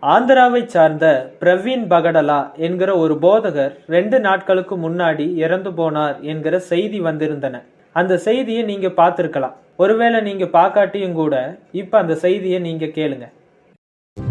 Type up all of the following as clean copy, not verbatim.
ஆந்திராவை சார்ந்த பிரவீன் பகடலா என்கிற ஒரு போதகர் 2 நாட்களுக்கு முன்னாடி இறந்து போனார் என்கிற செய்தி வந்திருந்தன. அந்த செய்தியை நீங்க பார்த்திருக்கலாம். ஒருவேளை நீங்க பார்க்காட்டியும் கூட இப்ப அந்த செய்தியை நீங்க கேளுங்க.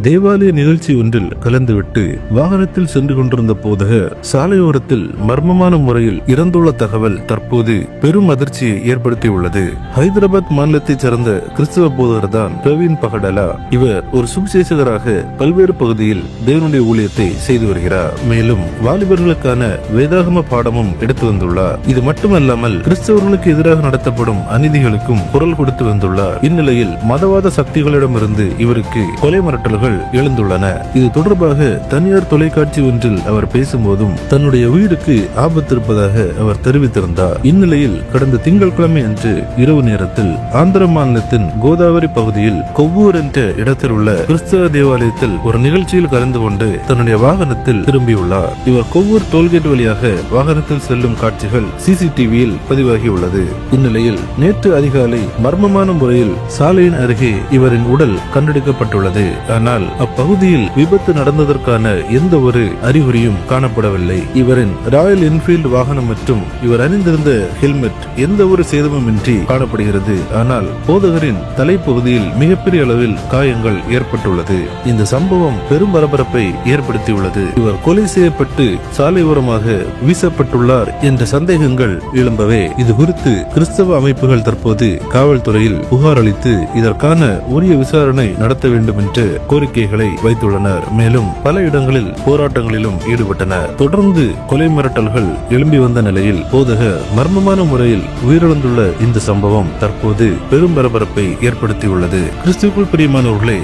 தேவாலய நிகழ்ச்சி ஒன்றில் கலந்துவிட்டு வாகனத்தில் சென்று கொண்டிருந்த போதகர் சாலையோரத்தில் மர்மமான முறையில் இறந்துள்ள தகவல் தற்போது பெரும் அதிர்ச்சியை ஏற்படுத்தியுள்ளது. ஹைதராபாத் மாநிலத்தைச் சேர்ந்த கிறிஸ்தவ போதகர் தான் பிரவீன் பகடலா. இவர் ஒரு சுவிசேஷகராக பல்வேறு பகுதியில் தேவனுடைய ஊழியத்தை செய்து வருகிறார். மேலும் வாலிபர்களுக்கான வேதாகம பாடமும் எடுத்து வந்துள்ளார். இது மட்டுமல்லாமல் கிறிஸ்தவர்களுக்கு எதிராக நடத்தப்படும் அநீதிகளுக்கும் குரல் கொடுத்து வந்துள்ளார். இந்நிலையில் மதவாத சக்திகளிடமிருந்து இவருக்கு கொலை மிரட்டல்கள் எழுந்துள்ளன. இது தொடர்பாக தனியார் தொலைக்காட்சி ஒன்றில் அவர் பேசும்போதும் தன்னுடைய உயிருக்கு ஆபத்து இருப்பதாக அவர் தெரிவித்திருந்தார். இந்நிலையில் கடந்த திங்கட்கிழமை அன்று இரவு நேரத்தில் ஆந்திர மாநிலத்தின் கோதாவரி பகுதியில் கொவ்வூர் என்ற இடத்தில் உள்ள கிறிஸ்தவ தேவாலயத்தில் ஒரு நிகழ்ச்சியில் கலந்து கொண்டு தன்னுடைய வாகனத்தில் திரும்பியுள்ளார். இவர் கொவ்வூர் டோல்கேட் வழியாக வாகனத்தில் செல்லும் காட்சிகள் சிசிடிவியில் பதிவாகியுள்ளது. இந்நிலையில் நேற்று அதிகாலை மர்மமான முறையில் சாலையின் அருகே இவரின் உடல் கண்டெடுக்கப்பட்டுள்ளது. ஆனால் அப்பகுதியில் விபத்து நடந்ததற்கான எந்த ஒரு அறிகுறியும் காணப்படவில்லை. இவரின் ராயல் என்ஃபீல்டு வாகனம் மற்றும் இவர் அணிந்திருந்த ஹெல்மெட் எந்த ஒரு சேதமுமின்றி காணப்படுகிறது. ஆனால் போதகரின் தலைப்பகுதியில் மிகப்பெரிய அளவில் காயங்கள் ஏற்பட்டுள்ளது. இந்த சம்பவம் பெரும் பரபரப்பை ஏற்படுத்தியுள்ளது. இவர் கொலை செய்யப்பட்டு சாலையோரமாக வீசப்பட்டுள்ளார் என்ற சந்தேகங்கள் எழும்பவே இது குறித்து கிறிஸ்தவ அமைப்புகள் தற்போது காவல்துறையில் புகார் அளித்து இதற்கான உரிய விசாரணை நடத்த வேண்டும் என்று கோரிக்கைகளை வைத்துள்ளனர். மேலும் பல இடங்களில் போராட்டங்களிலும் ஈடுபட்டனர். தொடர்ந்து கொலை மிரட்டல்கள் எழும்பி வந்த நிலையில் போதகர் மர்மமான முறையில் உயிரிழந்துள்ள இந்த சம்பவம் தற்போது பெரும் பரபரப்பை ஏற்படுத்தியுள்ளது. கிறிஸ்துவுக்குள் பிரியமானவர்களே,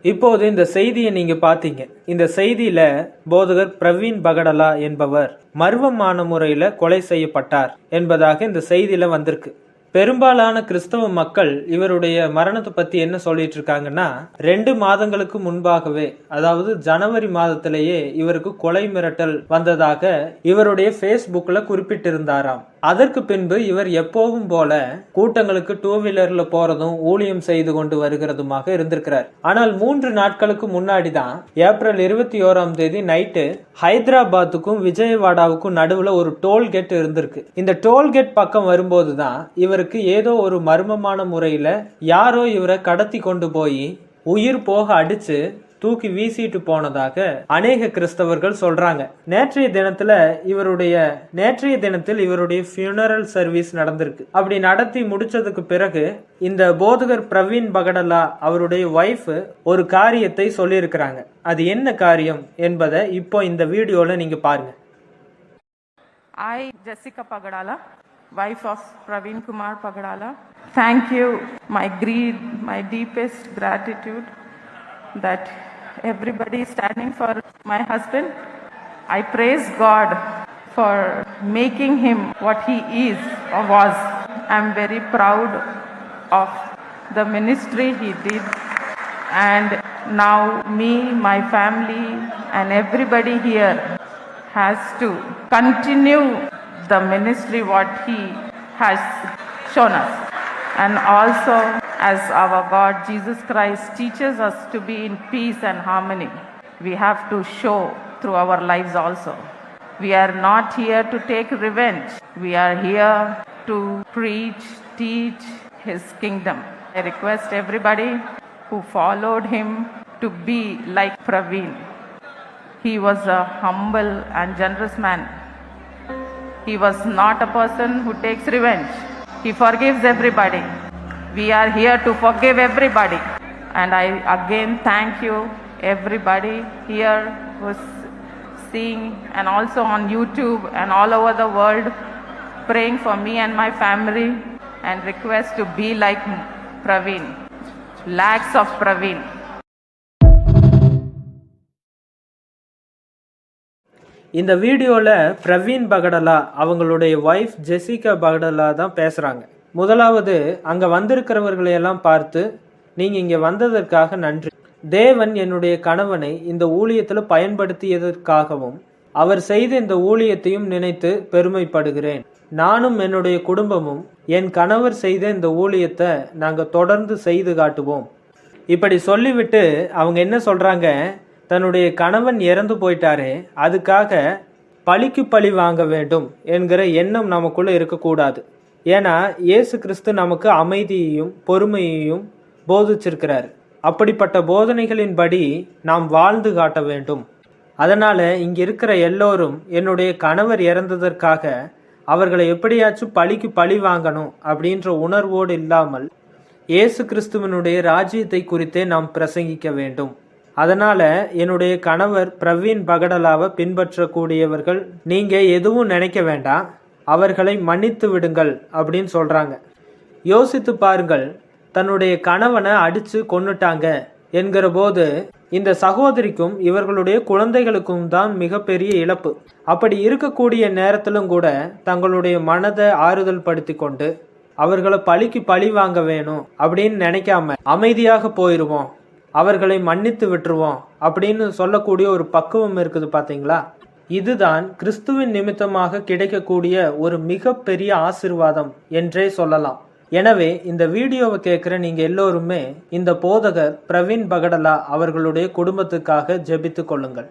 இப்போது இந்த செய்தியை நீங்க பாத்தீங்க. இந்த செய்தியில போதகர் பிரவீன் பகடலா என்பவர் மர்மமான முறையில கொலை செய்யப்பட்டார் என்பதாக இந்த செய்தியில வந்திருக்கு. பெரும்பாலான கிறிஸ்தவ மக்கள் இவருடைய மரணத்தை பத்தி என்ன சொல்லிட்டு இருக்காங்கன்னா, 2 மாதங்களுக்கு முன்பாகவே, அதாவது ஜனவரி மாதத்திலேயே இவருக்கு கொலை மிரட்டல் வந்ததாக இவருடைய Facebookல குறிப்பிட்டிருந்தாராம். அதற்கு பின்பு இவர் எப்போவும் போல கூட்டங்களுக்கு 2 வீலர்ல போறதும் ஊழியம் செய்து கொண்டு வருகிறதுமாக இருந்திருக்கிறார். ஆனால் 3 நாட்களுக்கு முன்னாடி தான் ஏப்ரல் 21ஆம் தேதி நைட்டு ஹைதராபாத்துக்கும் விஜயவாடாவுக்கும் நடுவுல ஒரு டோல்கேட் இருந்திருக்கு. இந்த டோல்கேட் பக்கம் வரும்போது தான் இவருக்கு ஏதோ ஒரு மர்மமான முறையில யாரோ இவரை கடத்தி கொண்டு போய் உயிர் போக அடிச்சு தூக்கி வீசிட்டு போனதாக அநேக கிறிஸ்தவர்கள் சொல்றாங்க. நேற்றைய தினத்தில் இவருடைய ஃபியூனரல் சர்வீஸ் நடந்திருக்கு. அப்படி நடத்தி முடிச்சதுக்கு பிறகு இந்த போதகர் பிரவீன் பகடலா அவருடைய வைஃப் ஒரு காரியத்தை சொல்லி இருக்கிறாங்க. அது என்ன காரியம் என்பதை இப்போ இந்த வீடியோல நீங்க பாருங்க. I, Jessica Pagadala, wife of Praveen Kumar Pagadala, thank you, my deepest gratitude that everybody is standing for my husband. I praise God for making him what he is or was. I'm very proud of the ministry he did, and now me, my family and everybody here has to continue the ministry what he has shown us. And also, as our God Jesus Christ teaches us to be in peace and harmony, we have to show through our lives also. We are not here to take revenge. We are here to preach, teach his kingdom. I request everybody who followed him to be like Praveen. He was a humble and generous man. He was not a person who takes revenge. He forgives everybody. We are here to forgive everybody. And I again thank you everybody here who's seeing and also on YouTube and all over the world, praying for me and my family, and request to be like Praveen. Lakhs of Praveen. இந்த வீடியோல பிரவீன் பகடலா அவங்களுடைய wife Jessica பகடலா தான் பேசுறாங்க. முதலாவது, அங்க வந்திருக்கிறவர்களை எல்லாம் பார்த்து, நீங்க இங்க வந்ததற்காக நன்றி. தேவன் என்னுடைய கணவனை இந்த ஊழியத்துல பயன்படுத்தியதற்காகவும் அவர் செய்த இந்த ஊழியத்தையும் நினைத்து பெருமைப்படுகிறேன். நானும் என்னுடைய குடும்பமும் என் கணவர் செய்த இந்த ஊழியத்தை நாங்க தொடர்ந்து செய்து காட்டுவோம். இப்படி சொல்லிவிட்டு அவங்க என்ன சொல்றாங்க, தன்னுடைய கணவன் இறந்து போயிட்டாரே, அதுக்காக பழிக்கு பழி வாங்க வேண்டும் என்கிற எண்ணம் நமக்குள்ள இருக்கக்கூடாது. ஏன்னா இயேசு கிறிஸ்து நமக்கு அமைதியையும் பொறுமையையும் போதிச்சிருக்கிறார். அப்படிப்பட்ட போதனைகளின்படி நாம் வாழ்ந்து காட்ட வேண்டும். அதனால இங்க இருக்கிற எல்லோரும் என்னுடைய கணவர் இறந்ததற்காக அவர்களை எப்படியாச்சும் பழிக்கு பழி வாங்கணும் அப்படின்ற உணர்வோடு இல்லாமல் இயேசு கிறிஸ்துவனுடைய ராஜ்யத்தை குறித்தே நாம் பிரசங்கிக்க வேண்டும். அதனால என்னுடைய கணவர் பிரவீன் பகடலாவை பின்பற்றக்கூடியவர்கள் நீங்க எதுவும் நினைக்க வேண்டாம், அவர்களை மன்னித்து விடுங்கள் அப்படின்னு சொல்றாங்க. யோசித்து பாருங்கள், தன்னுடைய கணவனை அடிச்சு கொன்னுட்டாங்க என்கிற போது இந்த சகோதரிக்கும் இவர்களுடைய குழந்தைகளுக்கும் தான் மிகப்பெரிய இழப்பு. அப்படி இருக்கக்கூடிய நேரத்திலும் கூட தங்களுடைய மனதை ஆறுதல் படுத்தி கொண்டு அவர்களை பழிக்கு பழி வாங்க வேணும் அப்படின்னு நினைக்காம அமைதியாக போயிடுவோம், அவர்களை மன்னித்து விட்டுருவோம் அப்படின்னு சொல்லக்கூடிய ஒரு பக்குவம் இருக்குது பாத்தீங்களா? இதுதான் கிறிஸ்துவின் நிமித்தமாக கிடைக்கக்கூடிய ஒரு மிகப்பெரிய ஆசீர்வாதம் என்றே சொல்லலாம். எனவே இந்த வீடியோவை கேட்குற நீங்க எல்லோருமே இந்த போதகர் பிரவீன் பகடலா அவர்களுடைய குடும்பத்துக்காக ஜெபித்து கொள்ளுங்கள்.